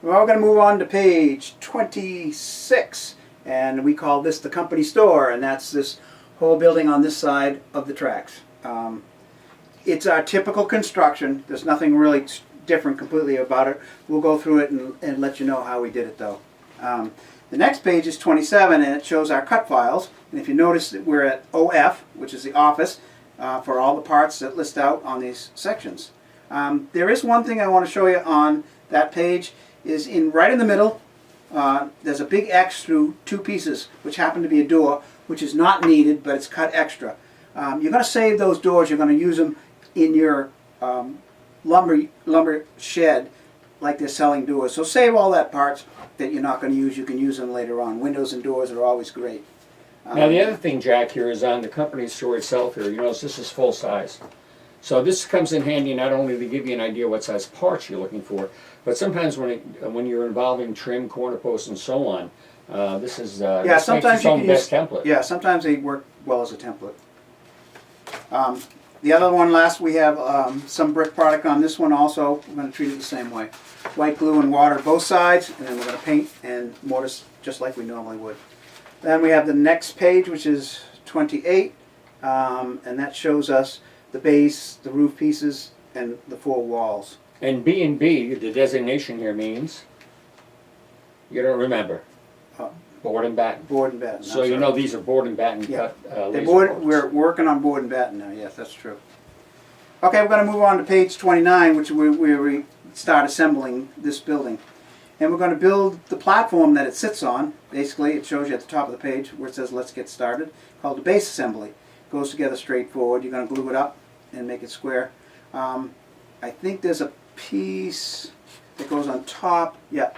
Well, we're going to move on to page 26, and we call this the company store, and that's this whole building on this side of the tracks. It's our typical construction. There's nothing really different completely about it. We'll go through it and let you know how we did it, though. The next page is 27, and it shows our cut files. And if you notice that we're at OF, which is the office, for all the parts that list out on these sections. There is one thing I want to show you on that page, is right in the middle, there's a big X through two pieces, which happen to be a door, which is not needed, but it's cut extra. You're going to save those doors. You're going to use them in your lumber shed like they're selling doors. So save all that parts that you're not going to use. You can use them later on. Windows and doors are always great. Now the other thing, Jack, here is on the company store itself here, you notice this is full size. So this comes in handy not only to give you an idea what size parts you're looking for, but sometimes when you're involving trim, corner posts, and so on, this is this sometimes makes its you own can best template. Yeah, sometimes they work well as a template. The other one, last, we have some brick product on this one also. We're going to treat it the same way. White glue and water both sides, and then we're going to paint and mortise just like we normally would. Then we have the next page, which is 28, and that shows us the base, the roof pieces, and the four walls. And B&B, the designation here means, you don't remember, board and batten. Board and batten. So you know these are board and batten Yeah. cut laser boards. We're working on board and batten now, yes, that's true. Okay, we're going to move on to page 29, which where we start assembling this building. And we're going to build the platform that it sits on. Basically, it shows you at the top of the page where it says let's get started, called the base assembly. It goes together straightforward. You're going to glue it up and make it square. I think there's a piece that goes on top. Yeah,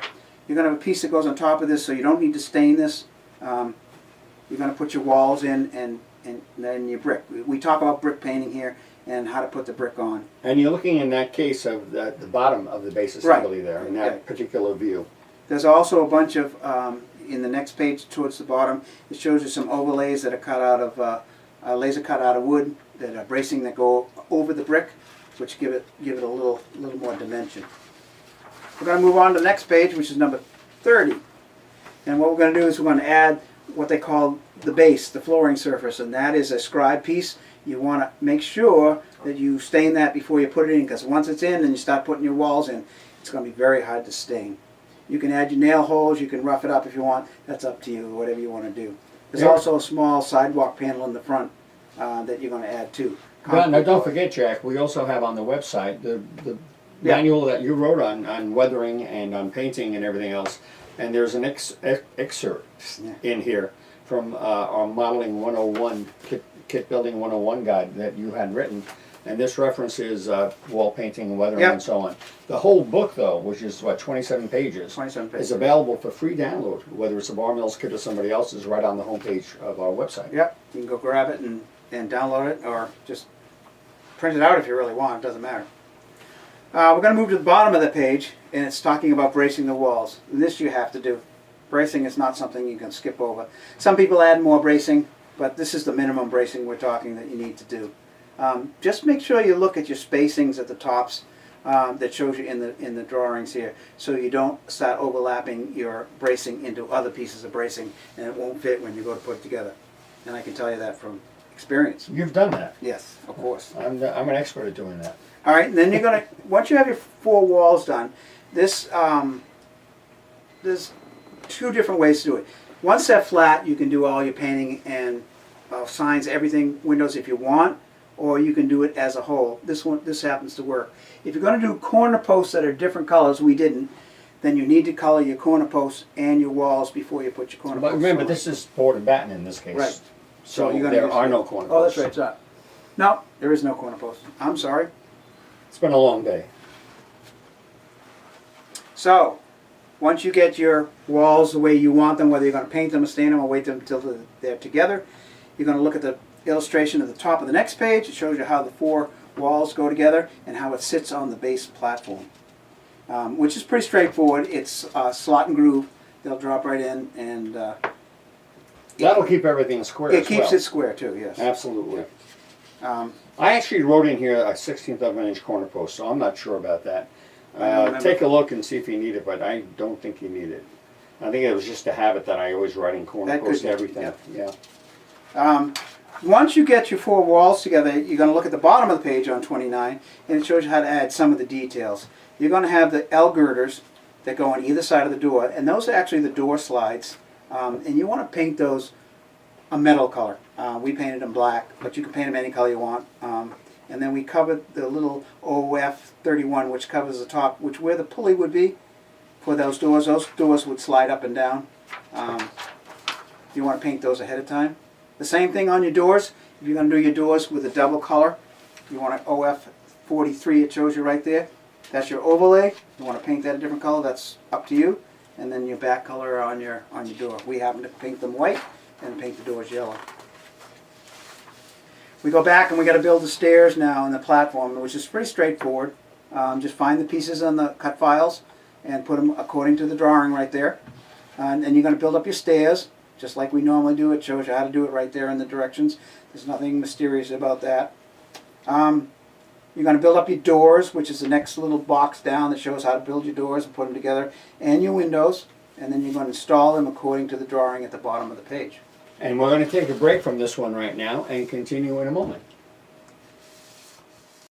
you're going to have a piece that goes on top of this, so you don't need to stain this. You're going to put your walls in and then your brick. We talk about brick painting here and how to put the brick on. And you're looking in that case of the bottom of the base assembly there, in that particular view. There's also a bunch of, in the next page towards the bottom, it shows you some overlays that are cut out of, laser cut out of wood, that are bracing that go over the brick, which give it a little more dimension. We're going to move on to the next page, which is number 30. And what we're going to do is we're going to add what they call the base, the flooring surface, and that is a scribe piece. You want to make sure that you stain that before you put it in, because once it's in and you start putting your walls in, it's going to be very hard to stain. You can add your nail holes, you can rough it up if you want. That's up to you, whatever you want to do. There's also a small sidewalk panel in the front that you're going to add too. Now don't forget, Jack, we also have on the website the manual that you wrote on weathering and on painting and everything else. And there's an excerpt in here from our Modeling 101, Kit Building 101 guide that you had written. And this references wall painting, weathering, and so on. The whole book, though, which is, what, 27 pages, is available for free download, whether it's a Bar Mills kit or somebody else's, right on the homepage of our website. Yep, you can go grab it and download it, or just print it out if you really want. It doesn't matter. We're going to move to the bottom of the page, and it's talking about bracing the walls. And this you have to do. Bracing is not something you can skip over. Some people add more bracing, but this is the minimum bracing we're talking that you need to do. Just make sure you look at your spacings at the tops that shows you in the drawings here, so you don't start overlapping your bracing into other pieces of bracing, and it won't fit when you go to put it together. And I can tell you that from experience. You've done that. Yes, of course. I'm an expert at doing that. All right, and then you're gonna, once you have your four walls done, this there's two different ways to do it. One set flat, you can do all your painting and signs, everything, windows if you want, or you can do it as a whole. This happens to work. If you're going to do corner posts that are different colors, we didn't, then you need to color your corner posts and your walls before you put your corner posts. But remember, on. this is board and batten in this case. Right. So you're there are no corner Oh, posts. that's right. No, there is no corner post. I'm sorry. It's been a long day. So, once you get your walls the way you want them, whether you're going to paint them or stain them or wait until they're together, you're going to look at the illustration at the top of the next page. It shows you how the four walls go together and how it sits on the base platform, which is pretty straightforward. It's slot and groove. They'll drop right in, and That'll keep everything square as well. it keeps it square too, yes. Absolutely. I actually wrote in here a 1/16 of an inch corner post, so I'm not sure about that. remember. Take a look and see if you need it, but I don't think you need it. I think it was just a habit that I always write in corner That could post be, everything. yep. Yeah. Once you get your four walls together, you're going to look at the bottom of the page on 29, and it shows you how to add some of the details. You're going to have the L girders that go on either side of the door, and those are actually the door slides. And you want to paint those a metal color. We painted them black, but you can paint them any color you want. And then we covered the little OF31, which covers the top, which where the pulley would be for those doors. Those doors would slide up and down. You want to paint those ahead of time. The same thing on your doors. If you're going to do your doors with a double color, you want an OF43, it shows you right there. That's your overlay. You want to paint that a different color, that's up to you. And then your back color on your door. We happen to paint them white and paint the doors yellow. We go back and we got to build the stairs now and the platform, which is pretty straightforward. Just find the pieces on the cut files and put them according to the drawing right there. And you're going to build up your stairs, just like we normally do. It shows you how to do it right there in the directions. There's nothing mysterious about that. You're going to build up your doors, which is the next little box down that shows how to build your doors and put them together, and your windows. And then you're going to install them according to the drawing at the bottom of the page. And we're going to take a break from this one right now and continue in a moment.